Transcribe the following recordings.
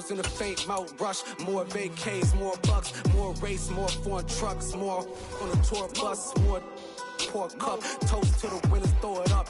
Girls in the faint mouth rush, more vacays, more bucks, more race, more foreign trucks, more on the tour bus, more pour cup, toast to the winners, throw it up.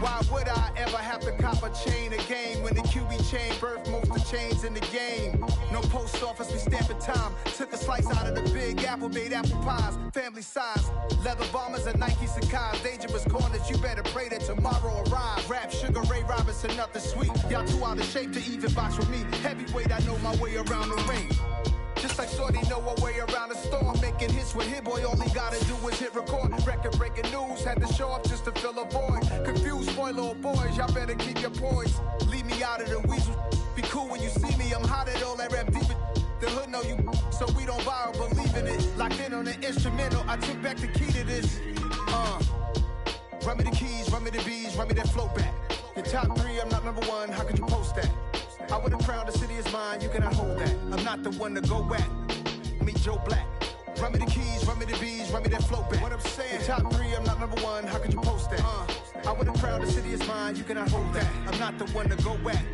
Why would I ever have to cop a chain a game when the QB chain birthed most of the chains in the game? No post office, we stamping time. Took a slice out of the big apple, made apple pies, family size. Leather bombers and Nike Sacai's, dangerous corners, you better pray that tomorrow arrives. Rap, Sugar Ray Robinson, nothing sweet. Y'all too out of shape to even box with me. Heavyweight, I know my way around the ring. Just like Shorty know her way around the storm. Making hits with Hit Boy, all he gotta do is hit record. Record-breaking news, had to show up just to fill a void. Confused boy, little boys, y'all better keep your poise. Leave me out of the weasel. Be cool when you see me, I'm hot at all that rap deep. The hood know you, so we don't borrow, believe in it. Locked in on the instrumental, I took back the key to this. Run me the keys, run me the bees, run me that flow back. Your top three, I'm not number one, how could you post that? I would have crowned the city is mine, you cannot hold that. I'm not the one to go back. Meet Joe Black. Run me the keys, run me the bees, run me that flow back. What I'm saying, your top three, I'm not number one, how could you post that? I would have crowned the city is mine, you cannot hold that. I'm not the one to go back.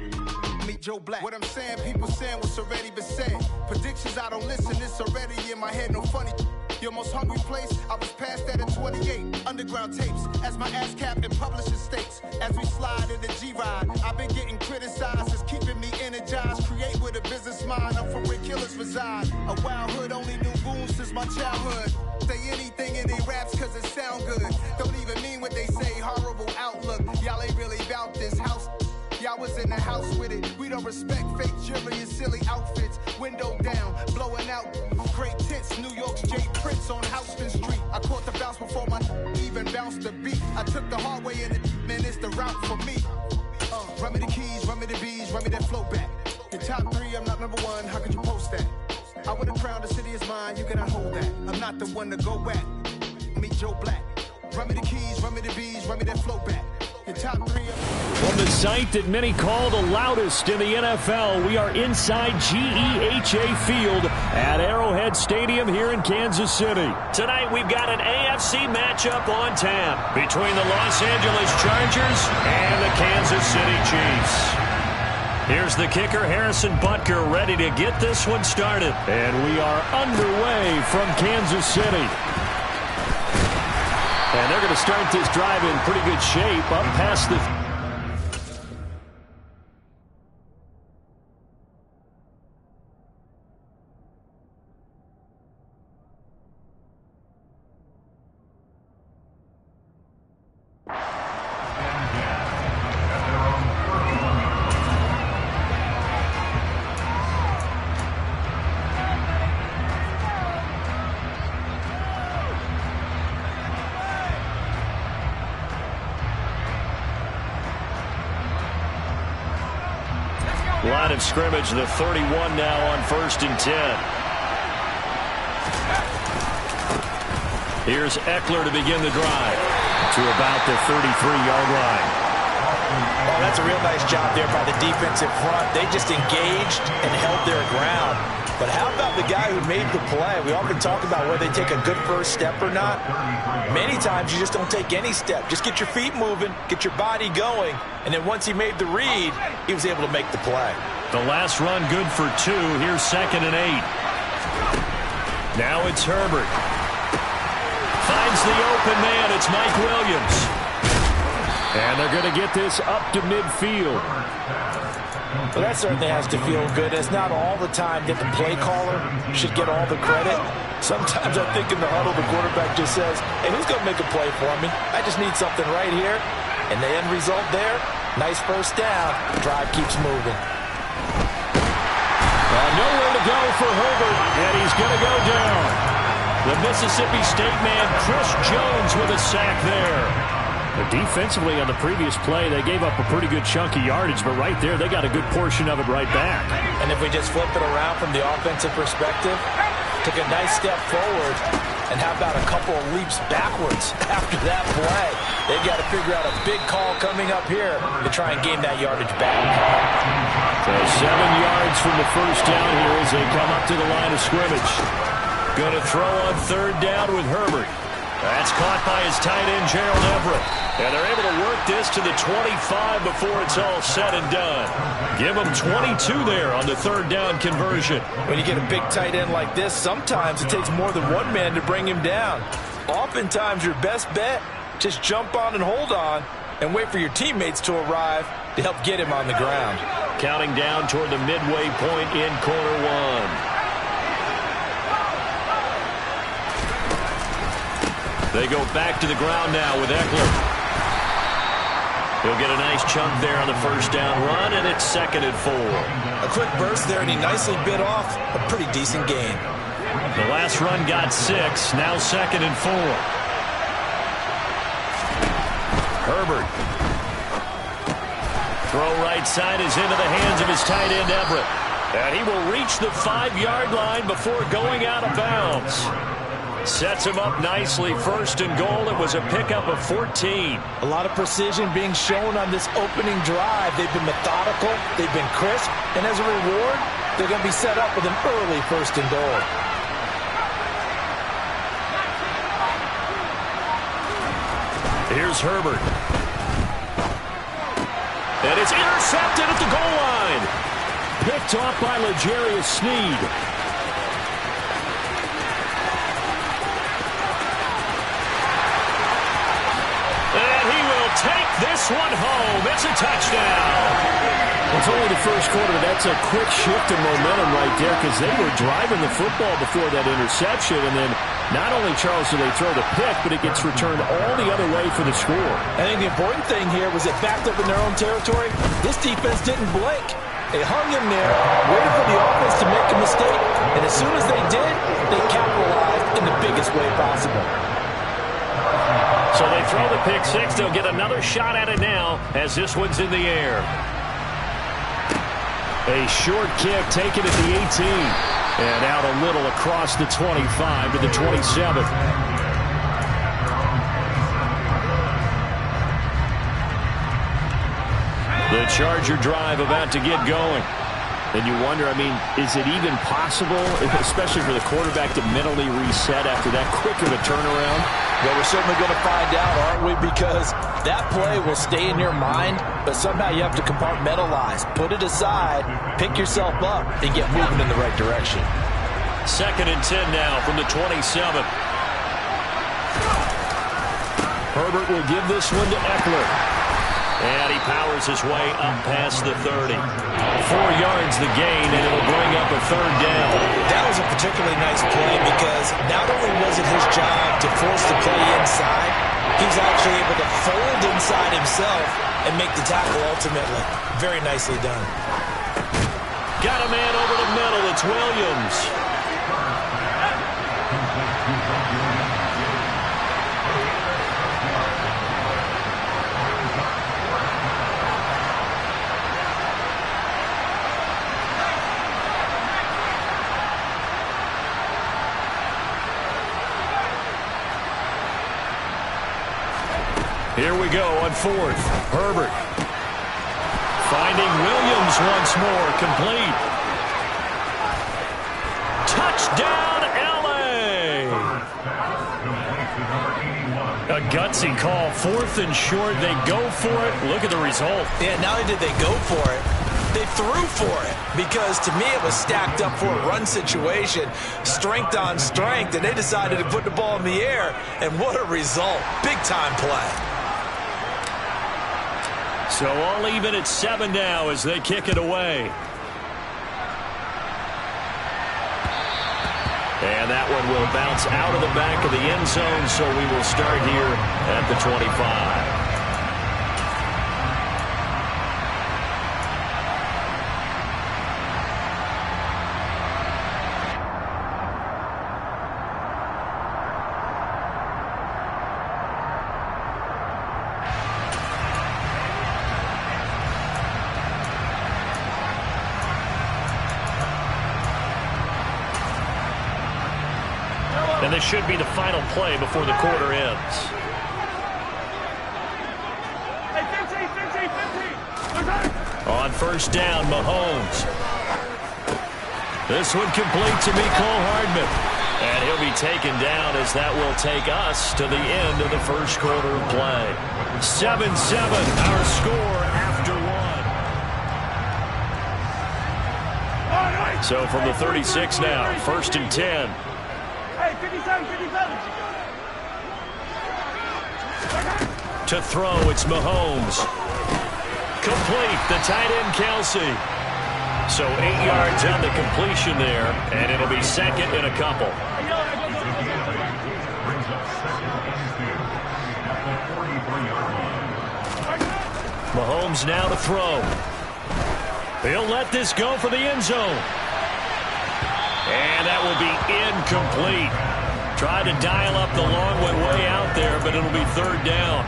Meet Joe Black. What I'm saying, people saying what's already been said. Predictions, I don't listen, it's already in my head, no funny. Your most hungry place, I was past that in 28. Underground tapes, as my ass cap in publishing states. As we slide in the G-Ride, I've been getting criticized, it's keeping me energized. Create with a business mind, I'm from where killers reside. A wild hood, only knew goons since my childhood. Say anything in they raps cause it sound good. Don't even mean what they say, horrible outlook. Y'all ain't really about this house. Y'all was in the house with it. We don't respect fake jewelry and silly outfits. Window down, blowing out great tits. New York's J. Prince on Houston Street. I caught the bounce before my even bounced the beat. I took the hard way in it, man, it's the route for me. Run me the keys, run me the bees, run me that flow back. Your top three, I'm not number one, how could you post that? I would have crowned the city is mine, you cannot hold that. I'm not the one to go back. Meet Joe Black. Run me the keys, run me the bees, run me that flow back. Your top three. From the site that many call the loudest in the NFL, we are inside GEHA Field at Arrowhead Stadium here in Kansas City. Tonight we've got an AFC matchup on tap between the Los Angeles Chargers and the Kansas City Chiefs. Here's the kicker, Harrison Butker, ready to get this one started. And we are underway from Kansas City. And they're going to start this drive in pretty good shape up past the... Line of scrimmage, the 31 now on 1st and 10. Here's Eckler to begin the drive to about the 33-yard line. Oh, that's a real nice job there by the defensive front. They just engaged and held their ground. But how about the guy who made the play? We often talk about whether they take a good first step or not. Many times you just don't take any step. Just get your feet moving, get your body going, and then once he made the read, he was able to make the play. The last run good for 2. Here's 2nd and 8. Now it's Herbert. Finds the open man. It's Mike Williams. And they're going to get this up to midfield. Well, that certainly has to feel good. It's not all the time that the play caller should get all the credit. Sometimes I think in the huddle, the quarterback just says, hey, who's going to make a play for me? I just need something right here. And the end result there, nice first down. Drive keeps moving. Nowhere to go for Herbert, and he's going to go down. The Mississippi State man, Chris Jones, with a sack there. But defensively on the previous play, they gave up a pretty good chunk of yardage, but right there, they got a good portion of it right back. And if we just flip it around from the offensive perspective, took a nice step forward, and how about a couple of leaps backwards after that play? They've got to figure out a big call coming up here to try and gain that yardage back. So 7 yards from the first down here as they come up to the line of scrimmage. Going to throw on 3rd down with Herbert. That's caught by his tight end, Gerald Everett. And they're able to work this to the 25 before it's all said and done. Give them 22 there on the 3rd down conversion. When you get a big tight end like this, sometimes it takes more than one man to bring him down. Oftentimes, your best bet, just jump on and hold on and wait for your teammates to arrive to help get him on the ground. Counting down toward the midway point in quarter one. They go back to the ground now with Eckler. He'll get a nice chunk there on the first down run, and it's 2nd and 4. A quick burst there, and he nicely bit off a pretty decent gain. The last run got 6, now 2nd and 4. Herbert. Throw right side is into the hands of his tight end, Everett. And he will reach the 5-yard line before going out of bounds. Sets him up nicely. 1st and goal. It was a pickup of 14. A lot of precision being shown on this opening drive. They've been methodical. They've been crisp. And as a reward, they're going to be set up with an early 1st and goal. Here's Herbert. And it's intercepted at the goal line. Picked off by L'Jarius Sneed. Take this one home. It's a touchdown. It's only the first quarter, but that's a quick shift in momentum right there because they were driving the football before that interception. And then not only, Charles, do they throw the pick, but it gets returned all the other way for the score. I think the important thing here was it backed up in their own territory. This defense didn't blink. They hung in there, waited for the offense to make a mistake. And as soon as they did, they capitalized in the biggest way possible. So they throw the pick 6. They'll get another shot at it now as this one's in the air. A short kick taken at the 18. And out a little across the 25 to the 27. The Charger drive about to get going. And you wonder, I mean, is it even possible, especially for the quarterback, to mentally reset after that quick of a turnaround? Well, we're certainly going to find out, aren't we? Because that play will stay in your mind, but somehow you have to compartmentalize. Put it aside, pick yourself up, and get moving in the right direction. 2nd and 10 now from the 27. Herbert will give this one to Eckler. And he powers his way up past the 30. 4 yards the gain, and it'll bring up a 3rd down. That was a particularly nice play because not only was it his job to force the play inside, he was actually able to fold inside himself and make the tackle ultimately. Very nicely done. Got a man over the middle. It's Williams. Here we go on 4th. Herbert. Finding Williams once more. Complete. Touchdown, L.A. A gutsy call. 4th and short. They go for it. Look at the result. Yeah, not only did they go for it, they threw for it. Because to me it was stacked up for a run situation. Strength on strength. And they decided to put the ball in the air. And what a result. Big time play. So all even at 7 now as they kick it away. And that one will bounce out of the back of the end zone, so we will start here at the 25. And this should be the final play before the quarter ends. On first down, Mahomes. This one complete to Mecole Hardman. And he'll be taken down as that will take us to the end of the first quarter of play. 7-7, our score after one. So from the 36 now, 1st and 10. Hey, 57, 57. To throw, it's Mahomes. Complete, the tight end Kelsey. So 8 yards on the completion there, and it'll be second and a couple. Mahomes now to throw. He'll let this go for the end zone. And that will be incomplete. Tried to dial up the long way out there, but it'll be 3rd down.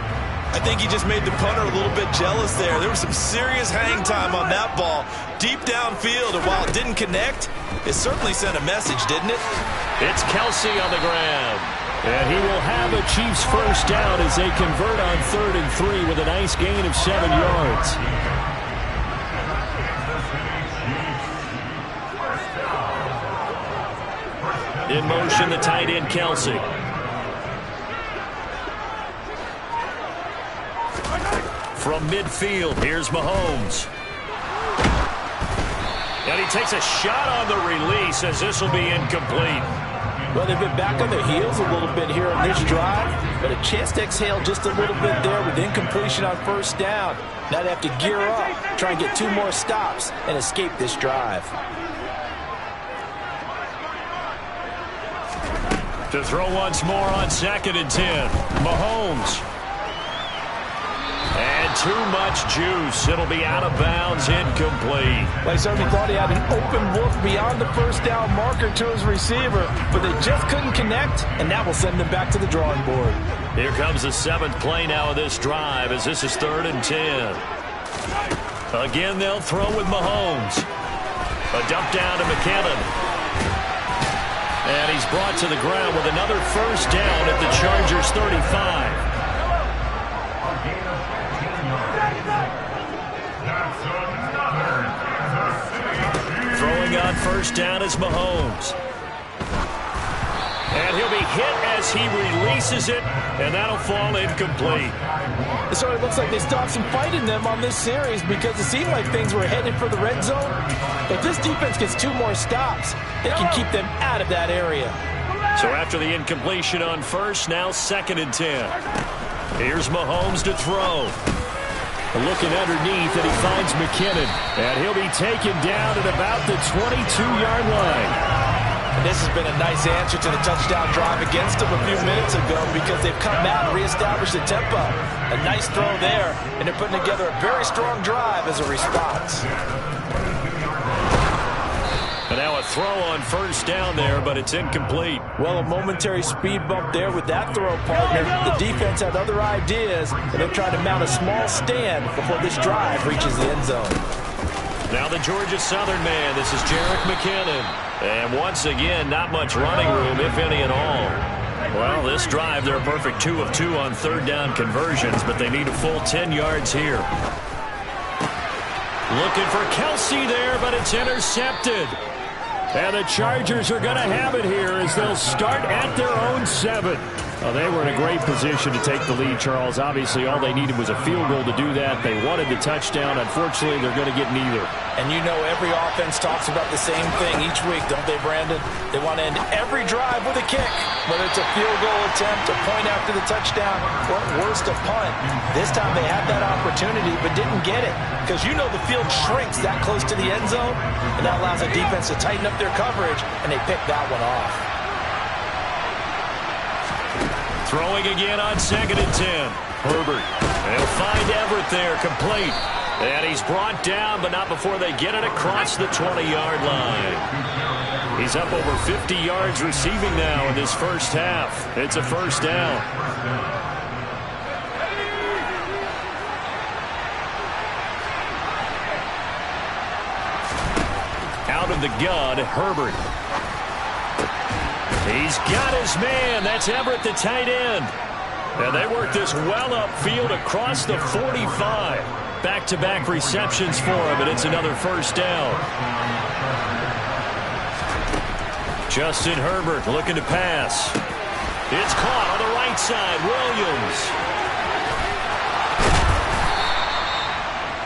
I think he just made the punter a little bit jealous there. There was some serious hang time on that ball. Deep downfield, and while it didn't connect, it certainly sent a message, didn't it? It's Kelsey on the ground. And he will have a Chiefs first down as they convert on 3rd and 3 with a nice gain of 7 yards. In motion, the tight end Kelsey. From midfield, here's Mahomes. And he takes a shot on the release as this will be incomplete. Well, they've been back on their heels a little bit here on this drive, but a chance to exhale just a little bit there with incompletion on first down. Now they have to gear up, try and get 2 more stops, and escape this drive. To throw once more on 2nd and 10. Mahomes. And too much juice. It'll be out of bounds, incomplete. Well, he certainly thought he had an open look beyond the first down marker to his receiver, but they just couldn't connect, and that will send them back to the drawing board. Here comes the 7th play now of this drive as this is 3rd and 10. Again, they'll throw with Mahomes. A dump down to McKinnon. And he's brought to the ground with another first down at the Chargers' 35. Throwing on first down is Mahomes. And he'll be hit as he releases it, and that'll fall incomplete. So it looks like they stopped some fight in them on this series because it seemed like things were headed for the red zone. If this defense gets 2 more stops, they can keep them out of that area. So after the incompletion on first, now 2nd and 10. Here's Mahomes to throw. Looking underneath, and he finds McKinnon. And he'll be taken down at about the 22-yard line. And this has been a nice answer to the touchdown drive against them a few minutes ago because they've come out and reestablished the tempo. A nice throw there, and they're putting together a very strong drive as a response. And now a throw on first down there, but it's incomplete. Well, a momentary speed bump there with that throw, partner. The defense had other ideas, and they're trying to mount a small stand before this drive reaches the end zone. Now the Georgia Southern man. This is Jerick McKinnon. And once again, not much running room, if any at all. Well, this drive, they're a perfect 2 of 2 on 3rd down conversions, but they need a full 10 yards here. Looking for Kelsey there, but it's intercepted. And the Chargers are going to have it here as they'll start at their own 7. Well, they were in a great position to take the lead, Charles. Obviously, all they needed was a field goal to do that. They wanted the touchdown. Unfortunately, they're going to get neither. And you know every offense talks about the same thing each week, don't they, Brandon? They want to end every drive with a kick, whether it's a field goal attempt, a point after the touchdown, or at worst, a punt. This time they had that opportunity but didn't get it because you know the field shrinks that close to the end zone, and that allows the defense to tighten up their coverage, and they pick that one off. Throwing again on 2nd and 10. Herbert. They'll find Everett there, complete. And he's brought down, but not before they get it across the 20-yard line. He's up over 50 yards receiving now in this first half. It's a first down. Out of the gun, Herbert. He's got his man. That's Everett, the tight end. And they work this well upfield across the 45. Back-to-back receptions for him, and it's another first down. Justin Herbert looking to pass. It's caught on the right side. Williams.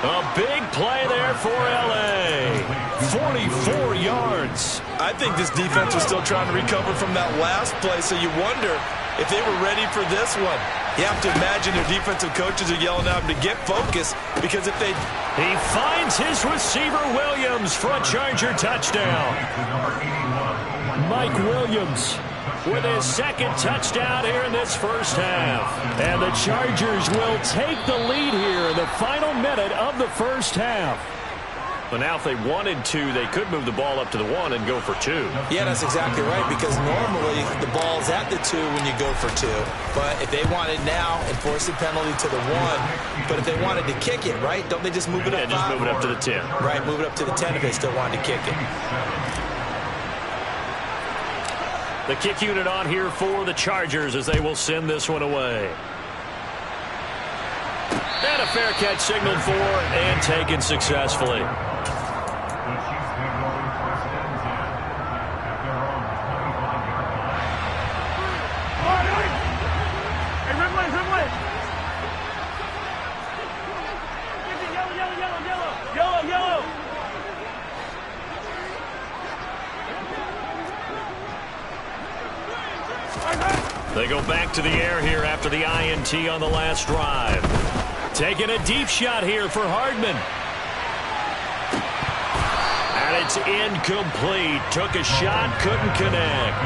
A big play there for L.A. 44 yards. I think this defense was still trying to recover from that last play, so you wonder if they were ready for this one. You have to imagine their defensive coaches are yelling at them to get focused, because if they... He finds his receiver, Williams, for a Charger touchdown. Mike Williams with his second touchdown here in this first half. And the Chargers will take the lead here in the final minute of the first half. But now if they wanted to, they could move the ball up to the 1 and go for 2. Yeah, that's exactly right, because normally the ball's at the 2 when you go for 2. But if they want it now, enforce the penalty to the 1. But if they wanted to kick it, right, don't they just move it up? Yeah, just move it up to the 10. Right, move it up to the 10 if they still wanted to kick it. The kick unit on here for the Chargers as they will send this one away. And a fair catch signaled for and taken successfully. They go back to the air here after the INT on the last drive. Taking a deep shot here for Hardman. And it's incomplete. Took a shot, couldn't connect.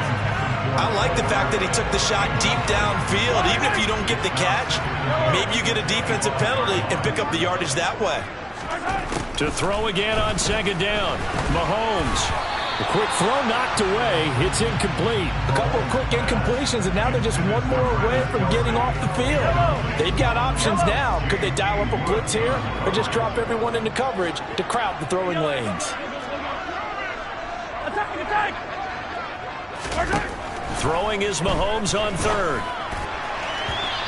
I like the fact that he took the shot deep downfield. Even if you don't get the catch, maybe you get a defensive penalty and pick up the yardage that way. To throw again on second down. Mahomes. A quick throw knocked away. It's incomplete. A couple of quick incompletions, and now they're just one more away from getting off the field. They've got options now. Could they dial up a blitz here or just drop everyone into coverage to crowd the throwing lanes? Throwing is Mahomes on third.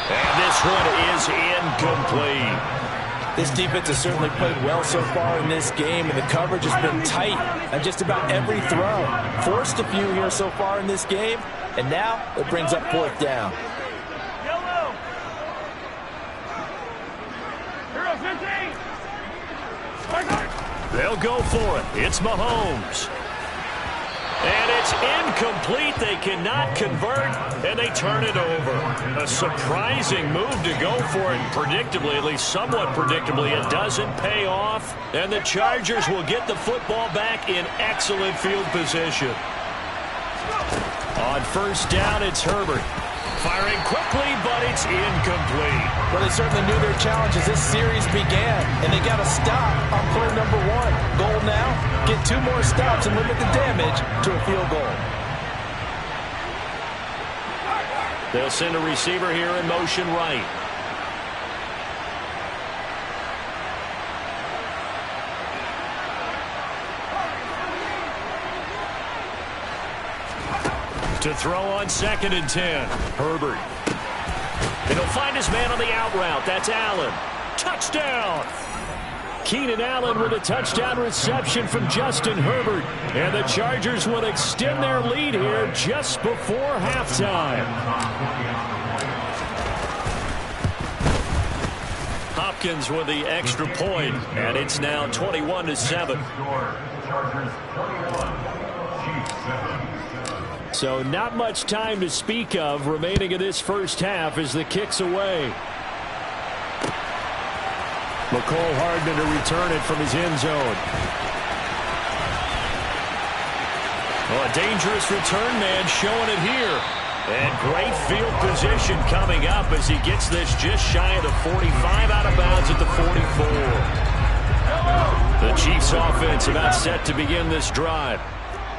And this one is incomplete. This defense has certainly played well so far in this game, and the coverage has been tight on just about every throw. Forced a few here so far in this game, and now it brings up fourth down. They'll go for it. It's Mahomes. And it's incomplete. They cannot convert, and they turn it over. A surprising move to go for it. Predictably, at least somewhat predictably, it doesn't pay off. And the Chargers will get the football back in excellent field position. On first down, it's Herbert. Firing quickly, but it's incomplete. Well, they certainly knew their challenge as this series began, and they got to stop on play number 1. Goal now, get 2 more stops and limit the damage to a field goal. They'll send a receiver here in motion right. To throw on 2nd and 10. Herbert. And he'll find his man on the out route. That's Allen. Touchdown! Keenan Allen with a touchdown reception from Justin Herbert. And the Chargers will extend their lead here just before halftime. Hopkins with the extra point, and it's now 21-7. So not much time to speak of remaining in this first half as the kick's away. McCole Hardman to return it from his end zone. Well, a dangerous return man showing it here. And great field position coming up as he gets this just shy of the 45, out of bounds at the 44. The Chiefs offense about set to begin this drive.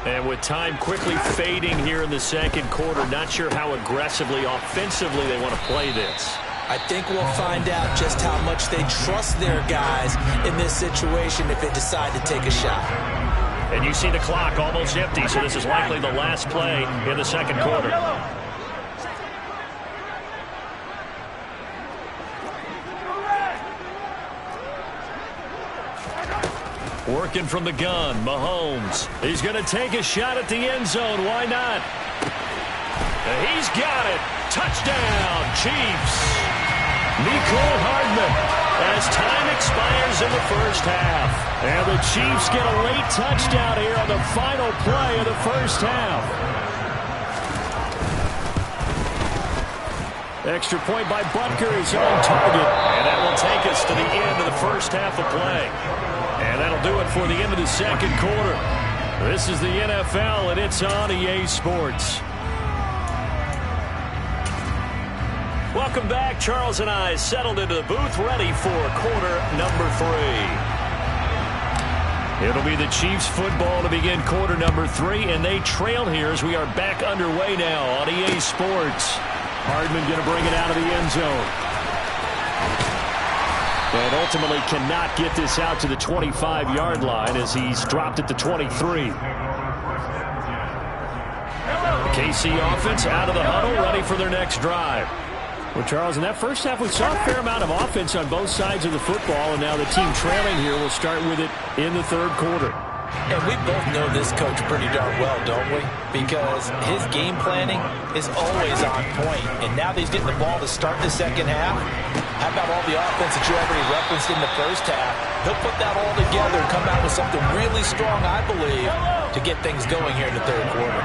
And with time quickly fading here in the second quarter, not sure how aggressively, offensively they want to play this. I think we'll find out just how much they trust their guys in this situation if they decide to take a shot. And you see the clock almost empty, so this is likely the last play in the second quarter. Working from the gun, Mahomes. He's going to take a shot at the end zone. Why not? He's got it. Touchdown, Chiefs. Nicole Hardman as time expires in the first half. And the Chiefs get a late touchdown here on the final play of the first half. Extra point by Butker is on target. And that will take us to the end of the first half of play. And that'll do it for the end of the second quarter. This is the NFL, and it's on EA Sports. Welcome back. Charles and I settled into the booth, ready for quarter number 3. It'll be the Chiefs football to begin quarter number 3, and they trail here as we are back underway now on EA Sports. Hardman going to bring it out of the end zone. And ultimately cannot get this out to the 25-yard line as he's dropped at the 23. KC offense out of the huddle, ready for their next drive. Well, Charles, in that first half, we saw a fair amount of offense on both sides of the football, and now the team trailing here will start with it in the third quarter. And we both know this coach pretty darn well, don't we? Because his game planning is always on point. And now that he's getting the ball to start the second half, how about all the offense that you already referenced in the first half? He'll put that all together and come out with something really strong, I believe, to get things going here in the third quarter.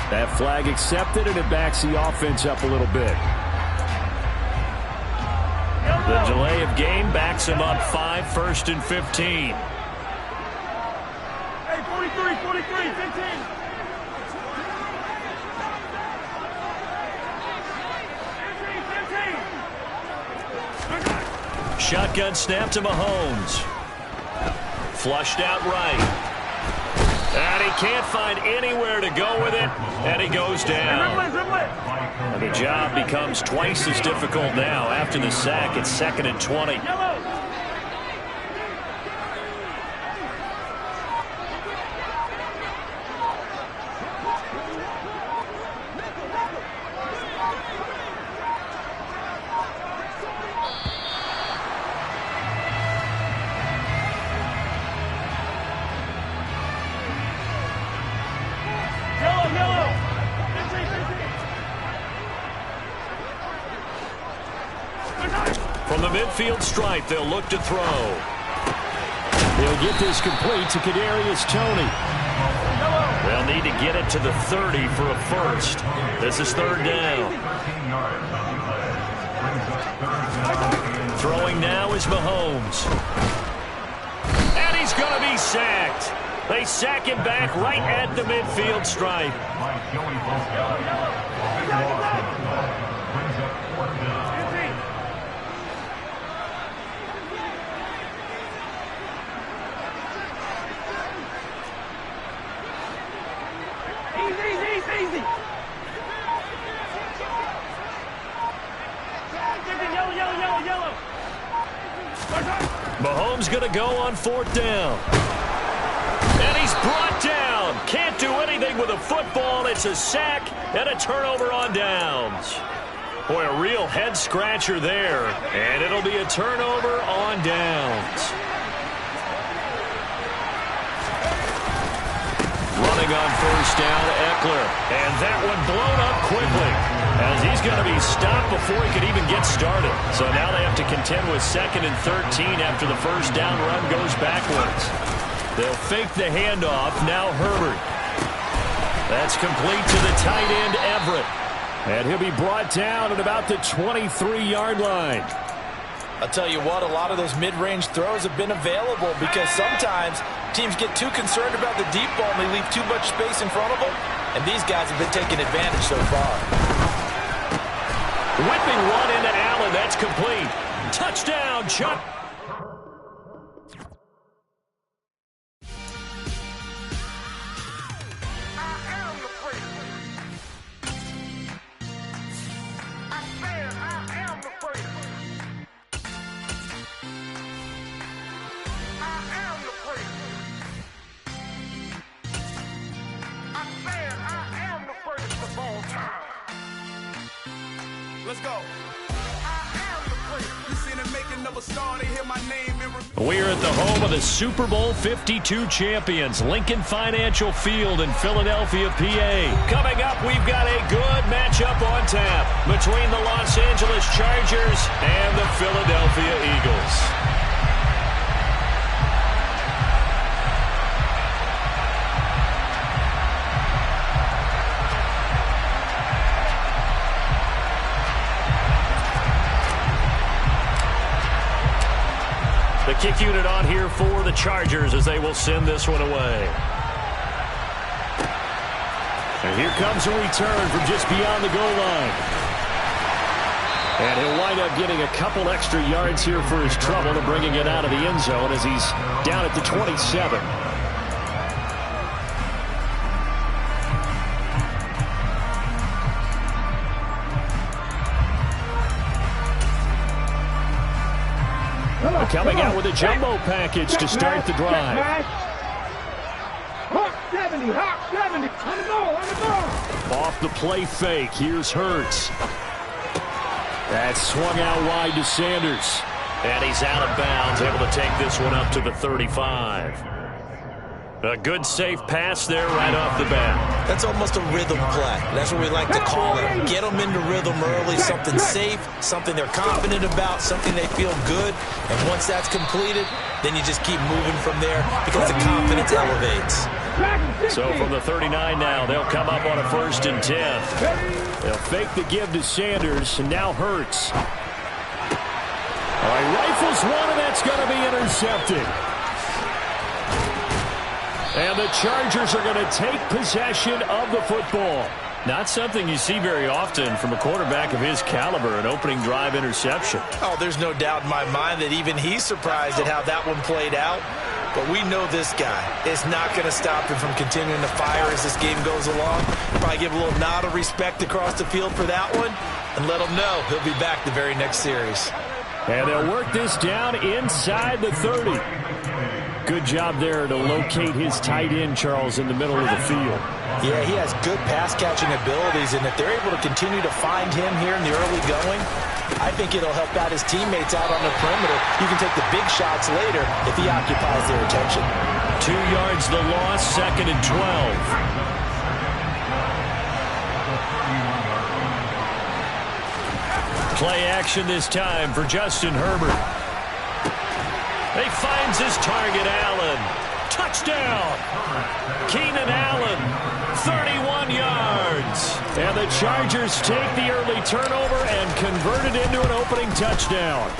That flag accepted, and it backs the offense up a little bit. The delay of game backs him up 5, 1st and 15. Hey, 43, 15. Shotgun snap to Mahomes. Flushed out right. And he can't find anywhere to go with it, and he goes down. And the job becomes twice as difficult now. After the sack, it's 2nd and 20. From the midfield stripe, they'll look to throw. They'll get this complete to Kadarius Toney. They'll need to get it to the 30 for a first. This is 3rd down. Throwing now is Mahomes. And he's going to be sacked. They sack him back right at the midfield stripe. Easy. Yellow. Mahomes going to go on 4th down. And he's brought down. Can't do anything with a football. It's a sack and a turnover on downs. Boy, a real head-scratcher there. And it'll be a turnover on downs. Running on 1st down, Eckler. And that one blown up quickly, as he's going to be stopped before he could even get started. So now they have to contend with 2nd and 13 after the 1st down run goes backwards. They'll fake the handoff. Now Herbert. That's complete to the tight end, Everett. And he'll be brought down at about the 23-yard line. I'll tell you what, a lot of those mid-range throws have been available because sometimes teams get too concerned about the deep ball and they leave too much space in front of them. and these guys have been taking advantage so far. Whipping one into Allen. That's complete. Touchdown, Chuck. Let's go. You seen it making of a star, they hear my name. We're at the home of the Super Bowl 52 champions, Lincoln Financial Field in Philadelphia, PA. Coming up, we've got a good matchup on tap between the Los Angeles Chargers and the Philadelphia Eagles. The kick unit on here for the Chargers as they will send this one away. And here comes a return from just beyond the goal line. And he'll wind up getting a couple extra yards here for his trouble and bringing it out of the end zone as he's down at the 27. Coming out with a jumbo package to start the drive. Hawk 70, Hawk 70, on the ball. Off the play fake, here's Hurts. That's swung out wide to Sanders. And he's out of bounds, able to take this one up to the 35. A good safe pass there right off the bat. That's almost a rhythm play. That's what we like to call it. Get them into rhythm early, something safe, something they're confident about, something they feel good. And once that's completed, then you just keep moving from there because the confidence elevates. So from the 39 now, they'll come up on a 1st and 10. They'll fake the give to Sanders, and now Hurts. All right, rifles one, and that's going to be intercepted. And the Chargers are going to take possession of the football. Not something you see very often from a quarterback of his caliber, an opening drive interception. Oh, there's no doubt in my mind that even he's surprised at how that one played out. But we know this guy is not going to stop him from continuing to fire as this game goes along. Probably give a little nod of respect across the field for that one and let him know he'll be back the very next series. And they'll work this down inside the 30. Good job there to locate his tight end, Charles, in the middle of the field. Yeah, he has good pass-catching abilities, and if they're able to continue to find him here in the early going, I think it'll help out his teammates out on the perimeter. You can take the big shots later if he occupies their attention. 2 yards the loss, 2nd and 12. Play action this time for Justin Herbert. He finds his target, Allen. Touchdown! Keenan Allen, 31 yards. And the Chargers take the early turnover and convert it into an opening touchdown.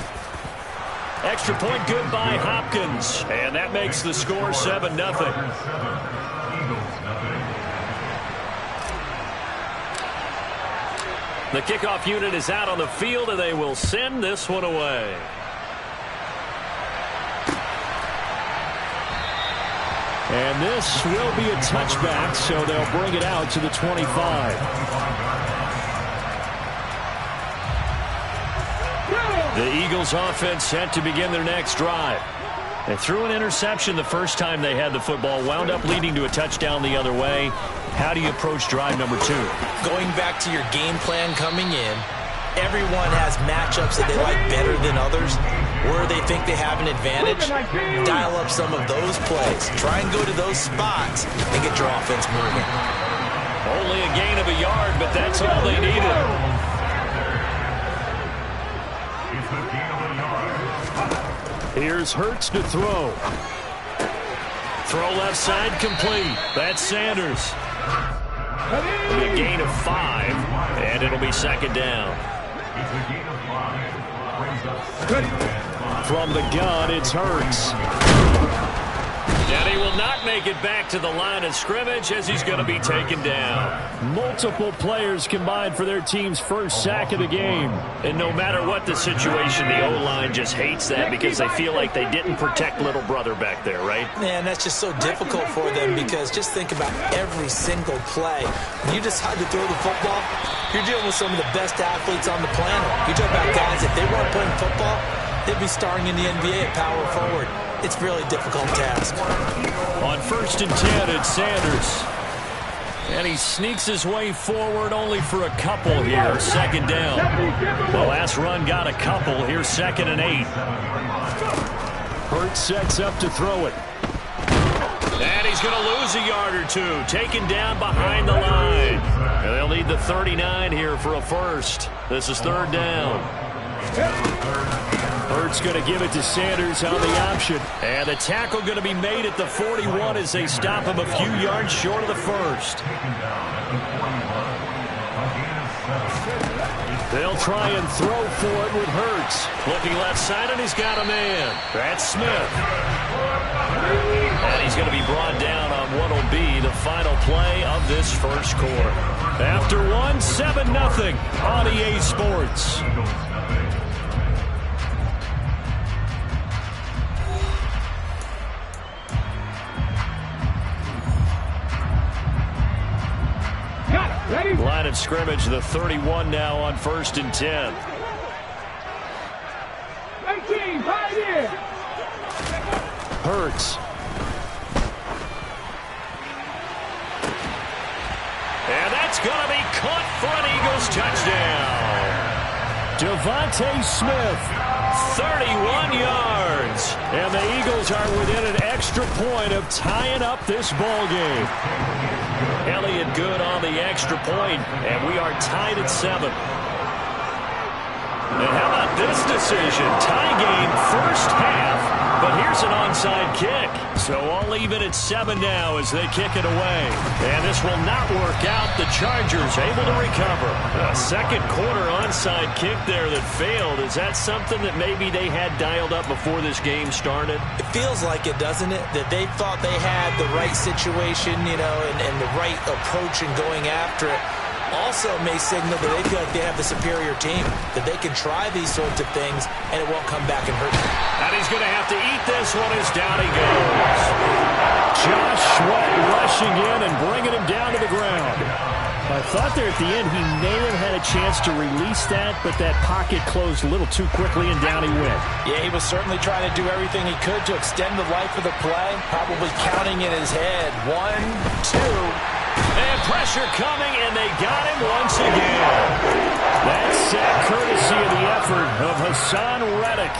Extra point good by Hopkins. And that makes the score 7-0. The kickoff unit is out on the field, and they will send this one away. And this will be a touchback, so they'll bring it out to the 25. The Eagles offense set to begin their next drive. They threw an interception the first time they had the football, wound up leading to a touchdown the other way. How do you approach drive number 2? Going back to your game plan coming in, everyone has matchups that they like better than others, where they think they have an advantage. Dial up some of those plays. Try and go to those spots and get your offense moving. Only a gain of a yard, but that's all they needed. Here's Hurts to throw. Throw left side complete. That's Sanders. It'll be a gain of 5, and it'll be 2nd down. From the gun, it's Hurts. And he will not make it back to the line of scrimmage as he's going to be taken down. Multiple players combined for their team's first sack of the game. And no matter what the situation, the O-line just hates that because they feel like they didn't protect little brother back there, right? Man, that's just so difficult for them because just think about every single play. When you decide to throw the football, you're dealing with some of the best athletes on the planet. You talk about guys, if they weren't playing football, they'd be starring in the NBA at power forward. It's a really difficult task. On 1st and 10, it's Sanders. And he sneaks his way forward only for a couple here. 2nd down. The last run got a couple. Here's 2nd and 8. Hurts sets up to throw it. And he's going to lose a yard or two. Taken down behind the line. And they'll need the 39 here for a first. This is 3rd down. Hurts going to give it to Sanders on the option. And the tackle going to be made at the 41 as they stop him a few yards short of the first. They'll try and throw for it with Hurts. Looking left side, and he's got a man. That's Smith. And he's going to be brought down on what will be the final play of this first quarter. After 7-0 on EA Sports. Line of scrimmage, the 31 now on 1st and 10. 18, right here. Hurts. And that's going to be caught for an Eagles touchdown. Devontae Smith. 31 yards. And the Eagles are within an extra point of tying up this ball game. Elliott good on the extra point, and we are tied at 7. And how about this decision? Tie game first half, but here's an onside kick. So all even at 7 now as they kick it away. And this will not work out. The Chargers able to recover. A second quarter onside kick there that failed. Is that something that maybe they had dialed up before this game started? It feels like it, doesn't it? That they thought they had the right situation, you know, and the right approach in going after it. Also may signal that they feel like they have the superior team, that they can try these sorts of things, and it won't come back and hurt them. And he's going to have to eat this one as down he goes. Josh Sweat rushing in and bringing him down to the ground. I thought there at the end he may have had a chance to release that, but that pocket closed a little too quickly, and down he went. Yeah, he was certainly trying to do everything he could to extend the life of the play, probably counting in his head. 1, 2... And pressure coming, and they got him once again. That's sack courtesy of the effort of Hassan Reddick.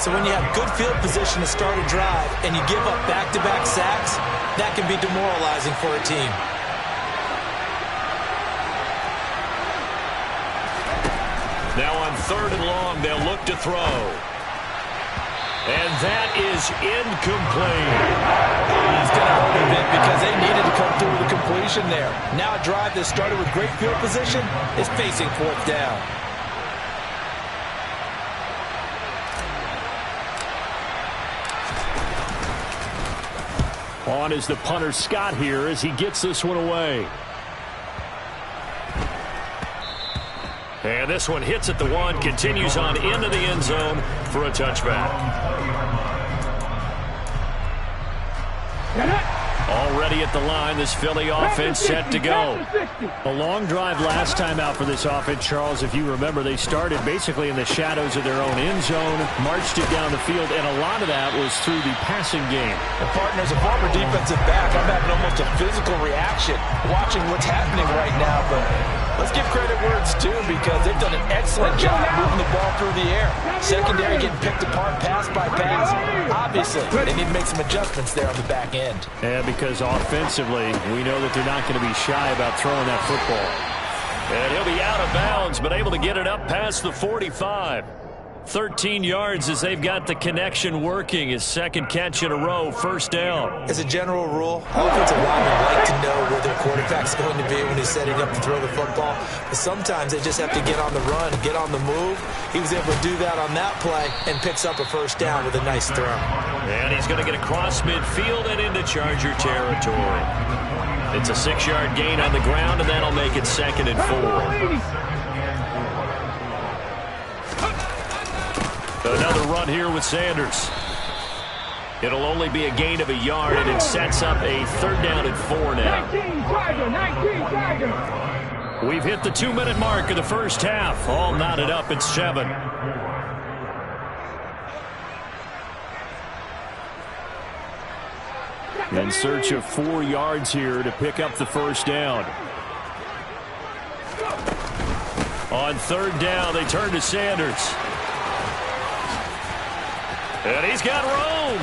So when you have good field position to start a drive and you give up back-to-back sacks, that can be demoralizing for a team. Now on 3rd and long, they'll look to throw. And that is incomplete. He's going to hurt a bit because they needed to come through with a completion there. Now a drive that started with great field position is facing 4th down. On is the punter Scott here as he gets this one away. And this one hits at the 1, continues on into the end zone for a touchback. Already at the line, this Philly offense set to go. A long drive last time out for this offense, Charles. If you remember, they started basically in the shadows of their own end zone, marched it down the field, and a lot of that was through the passing game. And partners, a former defensive back, I'm having almost a physical reaction watching what's happening right now, but let's give credit where it's due because they've done an excellent job moving the ball through the air. Secondary getting picked apart pass by pass. Obviously, they need to make some adjustments there on the back end. Yeah, because offensively, we know that they're not going to be shy about throwing that football. And he'll be out of bounds, but able to get it up past the 45. 13 yards as they've got the connection working. His second catch in a row, first down. As a general rule, offensive linemen like to know where their quarterback's going to be when he's setting up to throw the football. But sometimes they just have to get on the run, get on the move. He was able to do that on that play and picks up a first down with a nice throw. And he's going to get across midfield and into Charger territory. It's a 6-yard gain on the ground, and that'll make it 2nd and 4. Another run here with Sanders. It'll only be a gain of a yard, and it sets up a 3rd down and 4 now. 19 Charger. We've hit the 2-minute mark of the first half. All knotted up at 7. In search of 4 yards here to pick up the first down. On 3rd down, they turn to Sanders. And he's got room.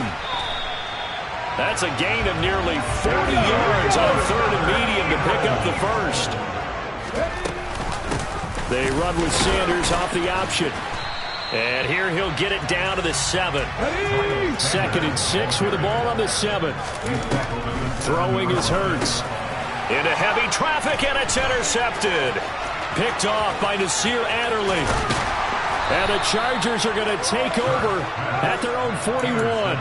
That's a gain of nearly 40 yards on 3rd and medium to pick up the first. They run with Sanders off the option. And here he'll get it down to the 7. 2nd and 6 with the ball on the 7. Throwing is Hurts. Into heavy traffic, and it's intercepted. Picked off by Nasir Adderley. And the Chargers are going to take over at their own 41.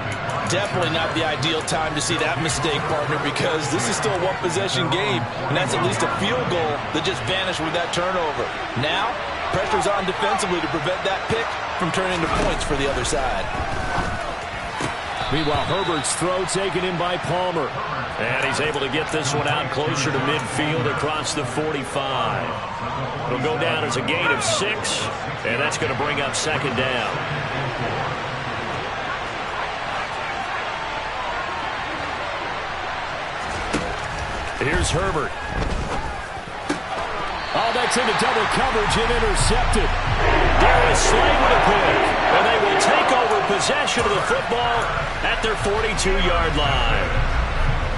Definitely not the ideal time to see that mistake, partner, because this is still a one-possession game, and that's at least a field goal that just vanished with that turnover. Now, pressure's on defensively to prevent that pick from turning into points for the other side. Meanwhile, Herbert's throw taken in by Palmer. And he's able to get this one out closer to midfield across the 45. It'll go down as a gain of 6, and that's going to bring up 2nd down. Here's Herbert. Oh, that's into double coverage and intercepted. Darius Slay with a pick. And they will take over possession of the football at their 42-yard line.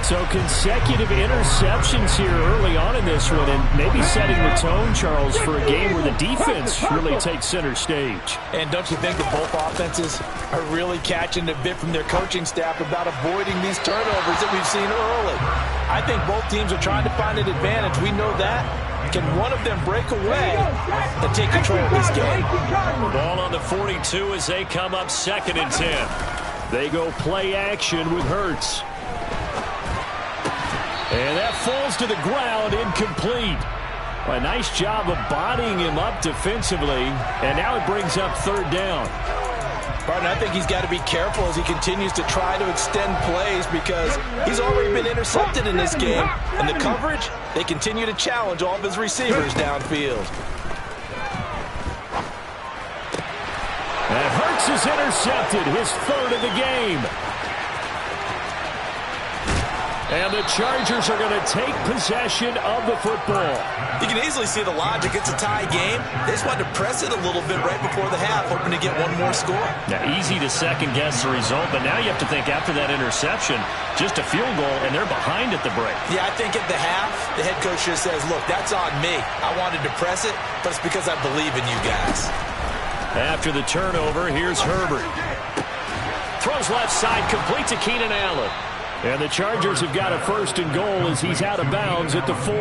So consecutive interceptions here early on in this one, and maybe setting the tone, Charles, for a game where the defense really takes center stage. And don't you think that both offenses are really catching a bit from their coaching staff about avoiding these turnovers that we've seen early? I think both teams are trying to find an advantage. We know that. Can one of them break away and take control of this game? Ball on the 42 as they come up 2nd and 10. They go play action with Hurts. And that falls to the ground, incomplete. A nice job of bodying him up defensively, and now it brings up 3rd down. Barton, I think he's got to be careful as he continues to try to extend plays because he's already been intercepted in this game. And the coverage, they continue to challenge all of his receivers downfield. And Hurts is intercepted, his 3rd of the game. And the Chargers are going to take possession of the football. You can easily see the logic. It's a tie game. They just wanted to press it a little bit right before the half, hoping to get one more score. Now, easy to second-guess the result, but now you have to think after that interception, just a field goal, and they're behind at the break. Yeah, I think at the half, the head coach just says, look, that's on me. I wanted to press it, but it's because I believe in you guys. After the turnover, here's Herbert. Throws left side, complete to Keenan Allen. And the Chargers have got a 1st and goal as he's out of bounds at the 4.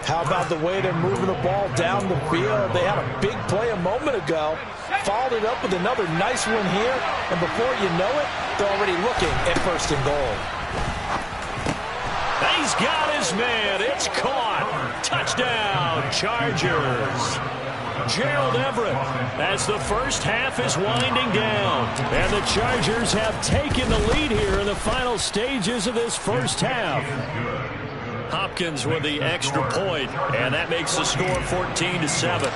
How about the way they're moving the ball down the field? They had a big play a moment ago. Followed it up with another nice one here. And before you know it, they're already looking at 1st and goal. He's got his man. It's caught. Touchdown, Chargers. Gerald Everett as the first half is winding down. And the Chargers have taken the lead here in the final stages of this first half. Hopkins with the extra point, and that makes the score 14-7.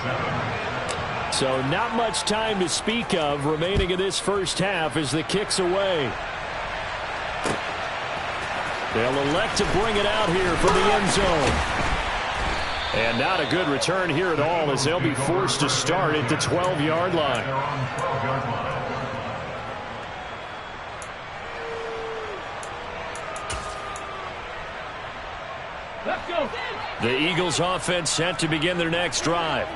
So not much time to speak of remaining in this first half as the kick's away. They'll elect to bring it out here from the end zone. And not a good return here at all as they'll be forced to start at the 12-yard line. Let's go. The Eagles offense set to begin their next drive.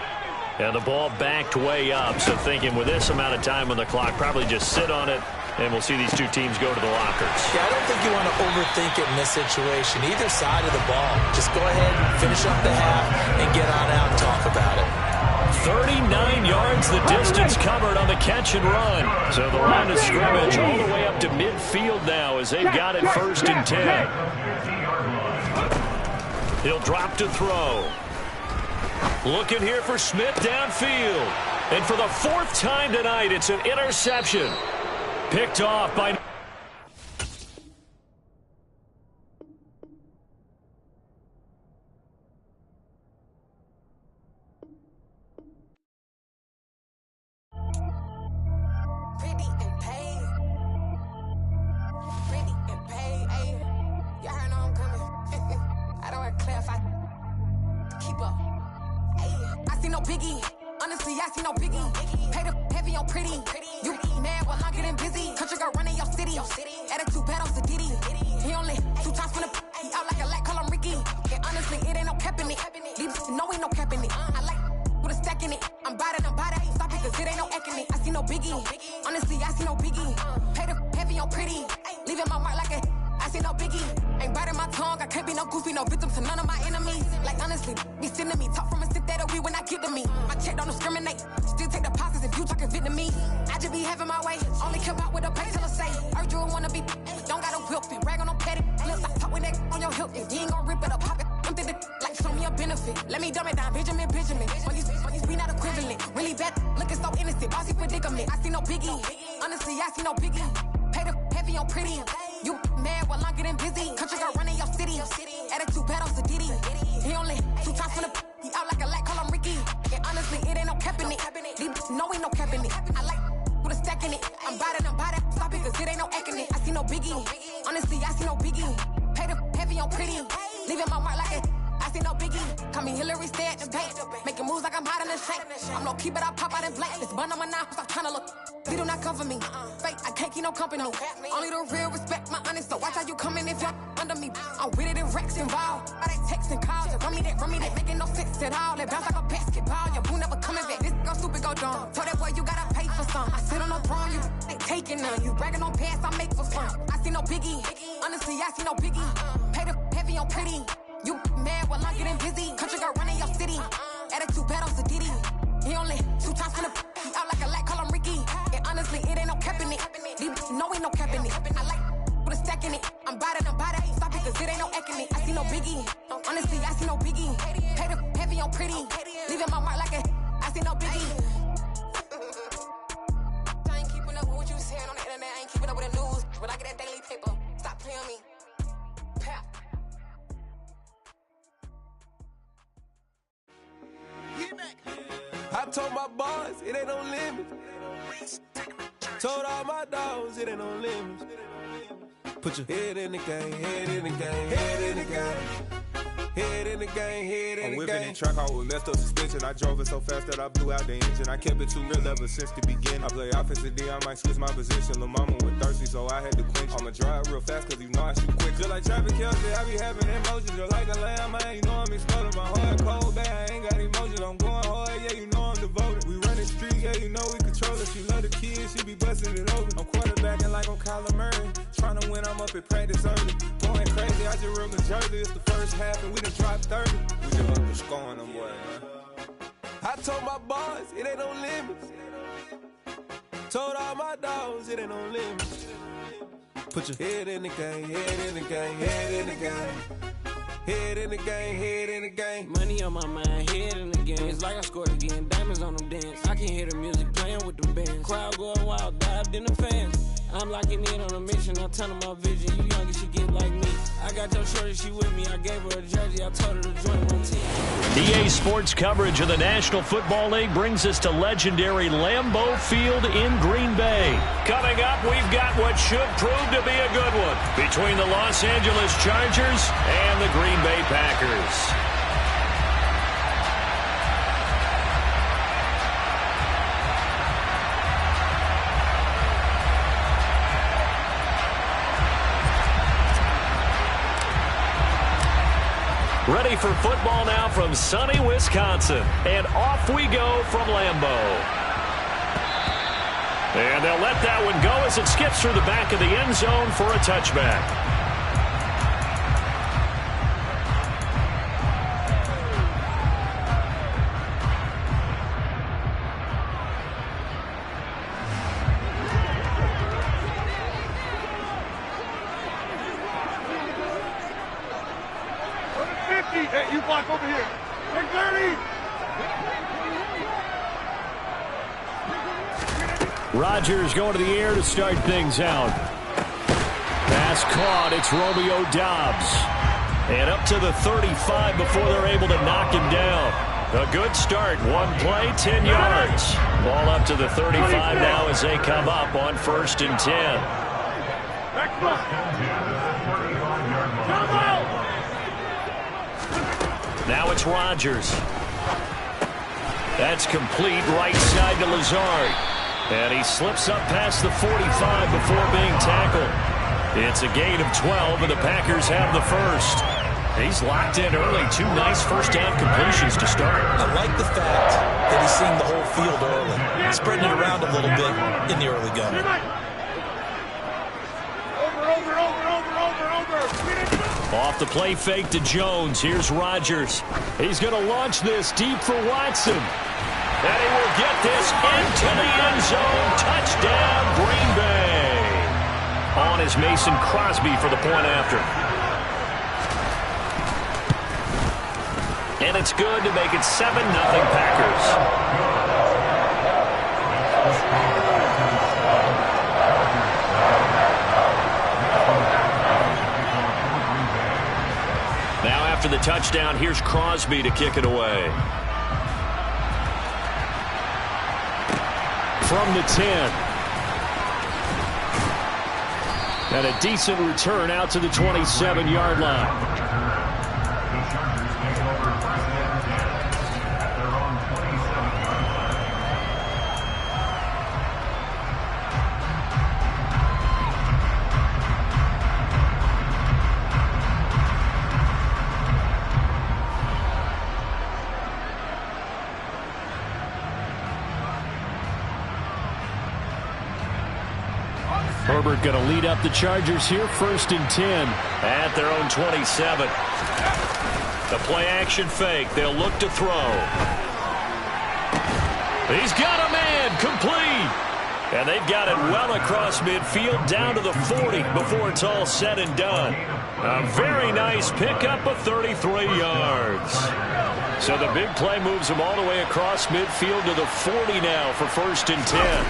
And the ball backed way up. So thinking with this amount of time on the clock, probably just sit on it, and we'll see these two teams go to the lockers. Yeah, I don't think you want to overthink it in this situation. Either side of the ball. Just go ahead, finish up the half, and get on out and talk about it. 39 yards the distance covered on the catch and run. So the line of scrimmage all the way up to midfield now as they've got it 1st and 10. He'll drop to throw. Looking here for Smith downfield. And for the 4th time tonight, it's an interception. Picked off by... I told my boys, it ain't no limit. Told all my dogs, it ain't no limit. Put your head in the game, head in the game, head in the game. Head in the game, head in the game. I'm whipping in track, I was messed up suspension. I drove it so fast that I blew out the engine. I kept it too real ever since the beginning. I play offensive D, I might switch my position. Lil' mama was thirsty, so I had to quench. I'ma drive real fast, cause you know I shoot quick. Just like traffic Kelsey, I be having emotions. Just like a lamb, man, you know I'm exploding. My heart cold, bad, I ain't got emotions. I'm going hard, yeah, you know I'm devoted. We run the street, yeah, you know we control it. She love the kids, she be busting it open. I'm quarterbacking like I'm Kyler Murray. Trying to win, I'm up at practice early. Going crazy, I just ripped the jersey. It's the first half, and we done dropped 30. We just up to scoring them, boy, man. I told my boys, it ain't no limits. Told all my dogs, it ain't no limits. Put your head in the game, head in the game, head in the game. Head in the game, head in the game. Money on my mind, head in the game. It's like I scored again, diamonds on them dance. I can hear the music playing with them bands. Crowd going wild, dived in the fans. I'm locking in on a mission, I tell them my vision. You young and she get like me. I got your shorty, she with me. I gave her a jersey, I told her to join my team. EA Sports coverage of the National Football League brings us to legendary Lambeau Field in Green Bay. Coming up, we've got what should prove to be a good one between the Los Angeles Chargers and the Green Bay Packers. Ready for football now from sunny Wisconsin. And off we go from Lambeau. And they'll let that one go as it skips through the back of the end zone for a touchback. Hey, you block over here. Hey, 30. Rodgers going to the air to start things out. Pass caught. It's Romeo Doubs. And up to the 35 before they're able to knock him down. A good start. One play, 10 yards. Ball up to the 35 now as they come up on 1st and 10. Now it's Rodgers. That's complete right side to Lazard. And he slips up past the 45 before being tackled. It's a gain of 12, and the Packers have the first. He's locked in early. 2 nice first down completions to start. I like the fact that he's seeing the whole field early, spreading it around a little bit in the early going. Off the play fake to Jones. Here's Rodgers. He's going to launch this deep for Watson. And he will get this into the end zone. Touchdown, Green Bay. On is Mason Crosby for the point after. And it's good to make it 7-0 Packers. After the touchdown, here's Crosby to kick it away. From the 10. And a decent return out to the 27-yard line. Herbert going to lead up the Chargers here, 1st and 10 at their own 27. The play action fake. They'll look to throw. He's got a man, complete. And they've got it well across midfield down to the 40 before it's all said and done. A very nice pickup of 33 yards. So the big play moves them all the way across midfield to the 40 now for 1st and 10.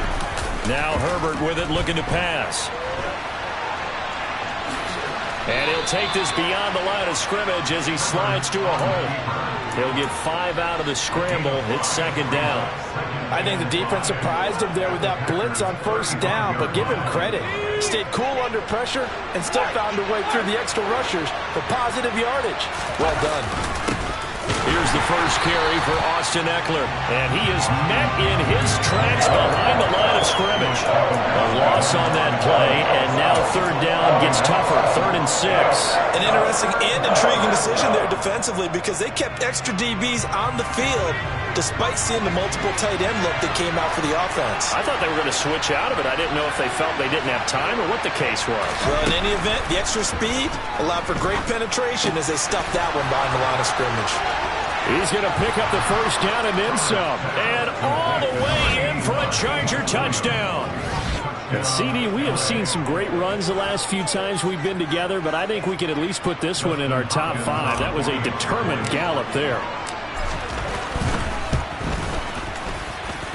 Now Herbert with it, looking to pass. And he'll take this beyond the line of scrimmage as he slides to a hole. He'll get 5 out of the scramble. It's 2nd down. I think the defense surprised him there with that blitz on 1st down, but give him credit. He stayed cool under pressure and still found a way through the extra rushers for positive yardage. Well done. Here's the first carry for Austin Eckler, and he is met in his tracks behind the line of scrimmage. A loss on that play, and now 3rd down gets tougher, 3rd and 6. An interesting and intriguing decision there defensively because they kept extra DBs on the field despite seeing the multiple tight end look that came out for the offense. I thought they were going to switch out of it. I didn't know if they felt they didn't have time or what the case was. Well, in any event, the extra speed allowed for great penetration as they stuffed that one behind the line of scrimmage. He's going to pick up the 1st down and then some. And all the way in for a Charger touchdown. And CD, we have seen some great runs the last few times we've been together, but I think we can at least put this one in our top 5. That was a determined gallop there.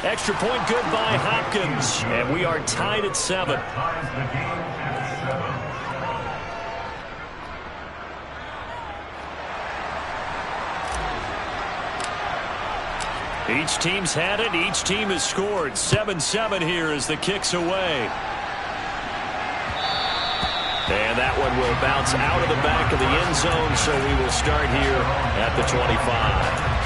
Extra point good by Hopkins. And we are tied at 7. Each team's had it. Each team has scored. 7-7 here as the kick's away. And that one will bounce out of the back of the end zone, so we will start here at the 25.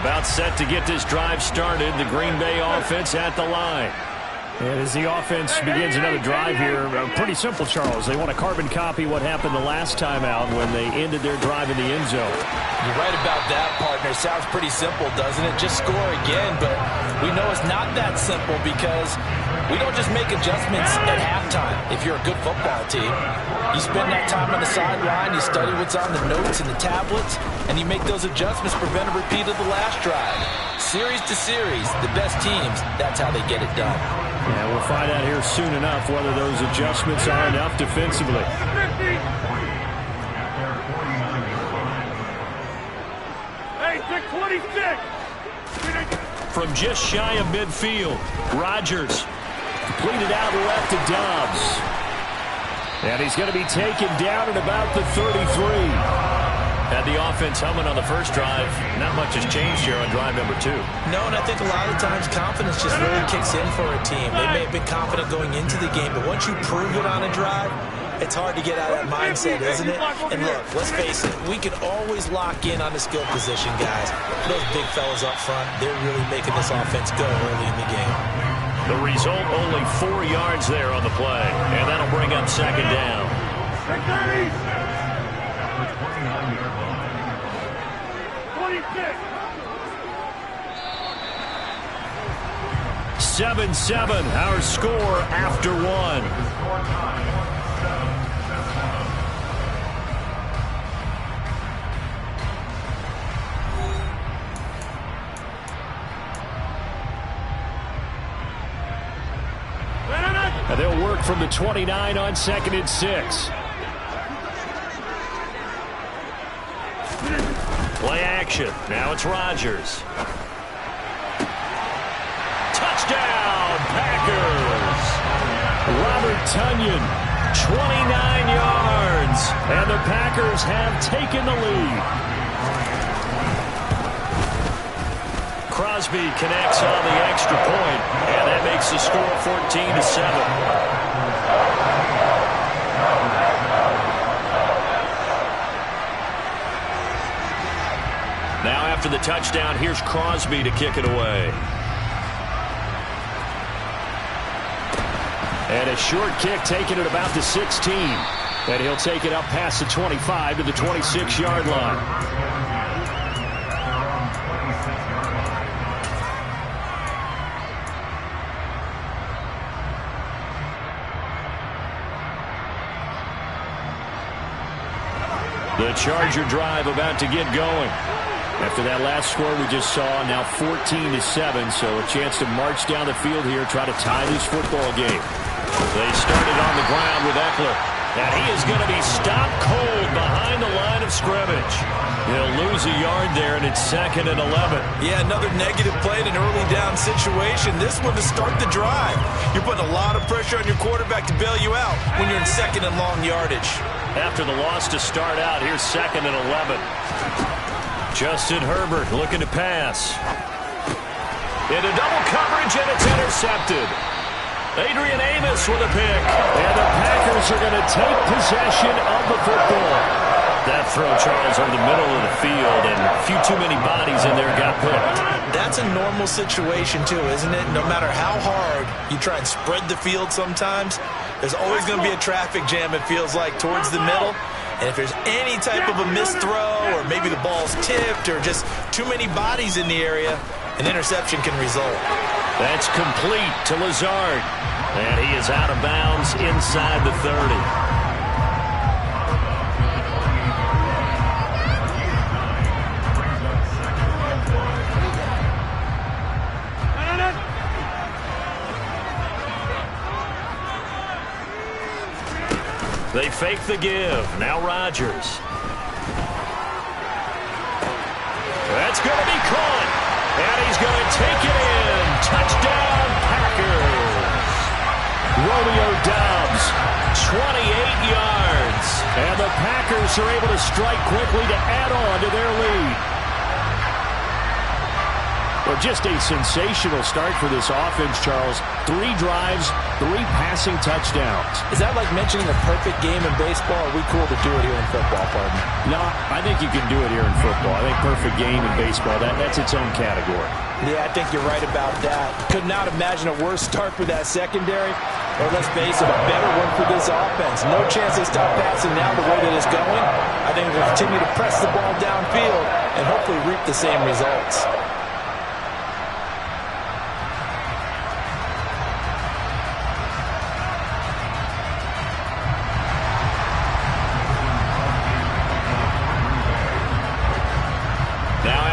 About set to get this drive started. The Green Bay offense at the line. And as the offense begins another drive here, pretty simple, Charles. They want to carbon copy what happened the last time out when they ended their drive in the end zone. You're right about that, partner. Sounds pretty simple, doesn't it? Just score again, but we know it's not that simple because we don't just make adjustments at halftime. If you're a good football team, you spend that time on the sideline, you study what's on the notes and the tablets, and you make those adjustments, prevent a repeat of the last drive. Series to series, the best teams, that's how they get it done. Yeah, we'll find out here soon enough whether those adjustments are enough defensively. Hey, 626! From just shy of midfield, Rodgers completed out left to Dobbs. And he's going to be taken down at about the 33. Had the offense humming on the first drive. Not much has changed here on drive number 2. No, and I think a lot of times confidence just really kicks in for a team. They may have been confident going into the game, but once you prove it on a drive, it's hard to get out of that mindset, isn't it? And look, let's face it, we can always lock in on the skill position, guys. Those big fellas up front, they're really making this offense go early in the game. The result, only 4 yards there on the play, and that'll bring up second down. 7-7, our score after 1. And they'll work from the 29 on 2nd and 6. Play action. Now it's Rodgers. Touchdown, Packers. Robert Tonyan, 29 yards. And the Packers have taken the lead. Crosby connects on the extra point, and that makes the score 14-7. Now after the touchdown, here's Crosby to kick it away. And a short kick taken at about the 16. And he'll take it up past the 25 to the 26-yard line. The Charger drive about to get going. After that last score we just saw, now 14-7, so a chance to march down the field here, try to tie this football game. They started on the ground with Eckler, and he is going to be stopped cold behind the line of scrimmage. He'll lose a yard there, and it's 2nd and 11. Yeah, another negative play in an early down situation. This one to start the drive. You're putting a lot of pressure on your quarterback to bail you out when you're in 2nd and long yardage. After the loss to start out, here's 2nd and 11. Justin Herbert looking to pass. Into double coverage, and it's intercepted. Adrian Amos with a pick. And the Packers are going to take possession of the football. That throw, Charles, over the middle of the field, and a few too many bodies in there got picked. That's a normal situation, too, isn't it? No matter how hard you try and spread the field sometimes, there's always going to be a traffic jam, it feels like, towards the middle. And if there's any type of a missed throw, or maybe the ball's tipped, or just too many bodies in the area, an interception can result. That's complete to Lazard. And he is out of bounds inside the 30. They fake the give. Now Rodgers. That's going to be caught. And he's going to take it in. Touchdown, Packers. Romeo Doubs, 28 yards. And the Packers are able to strike quickly to add on to their lead. Well, just a sensational start for this offense, Charles. 3 drives, 3 passing touchdowns. Is that like mentioning a perfect game in baseball? Or are we cool to do it here in football, partner? No, I think you can do it here in football. I think perfect game in baseball, that's its own category. Yeah, I think you're right about that. Could not imagine a worse start for that secondary. Or let's face it, a better one for this offense. No chance they stop passing now the way that it's going. I think they'll continue to press the ball downfield and hopefully reap the same results.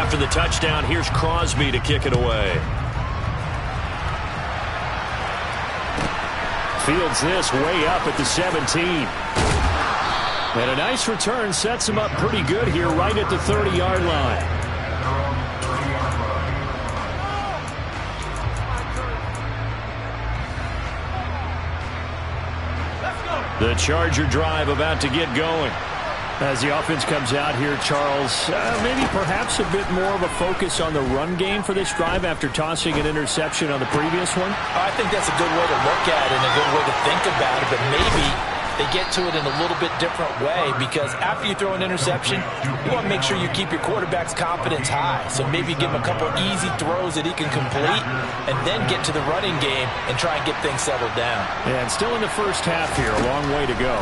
After the touchdown, here's Crosby to kick it away. Fields this way up at the 17. And a nice return sets him up pretty good here right at the 30-yard line. The Charger drive about to get going. As the offense comes out here, Charles, maybe perhaps a bit more of a focus on the run game for this drive after tossing an interception on the previous one? I think that's a good way to look at it and a good way to think about it, but maybe they get to it in a little bit different way because after you throw an interception, you want to make sure you keep your quarterback's confidence high. So maybe give him a couple easy throws that he can complete and then get to the running game and try and get things settled down. And still in the first half here, a long way to go.